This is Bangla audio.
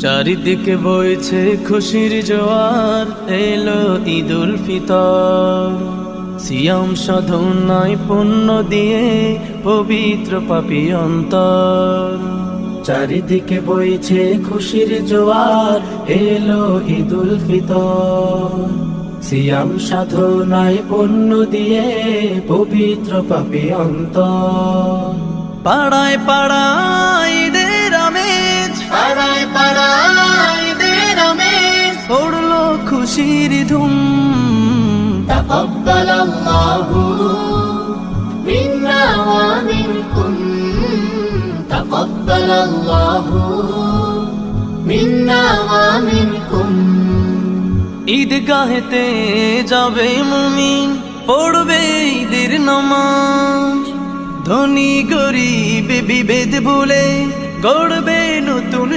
চারিদিকে বইছে খুশির জোয়ার, এলো ঈদুল ফিতর। সিয়াম সাধনায় পুণ্য দিয়ে পবিত্র পাপী অন্তর। চারিদিকে বইছে খুশির জোয়ার, এলো ঈদুল ফিতর। সিয়াম সাধনায় পুণ্য দিয়ে পবিত্র পাপী অন্তর। পাড়ায় পাড়ায় ঈদের আমেজ, পাড়ায় পাড়ায় ঈদের আমেজ, পড়লো খুশির ধুম। তাকাব্বালাল্লাহু মিন্না ওয়া মিনকুম, তাকাব্বালাল্লাহু মিন্না ওয়া মিনকুম। ঈদগাহেতে যাবে মুমিন, পড়বে ঈদের নামাজ। ধনী গরিব বিভেদ ভুলে গড়বে নতুন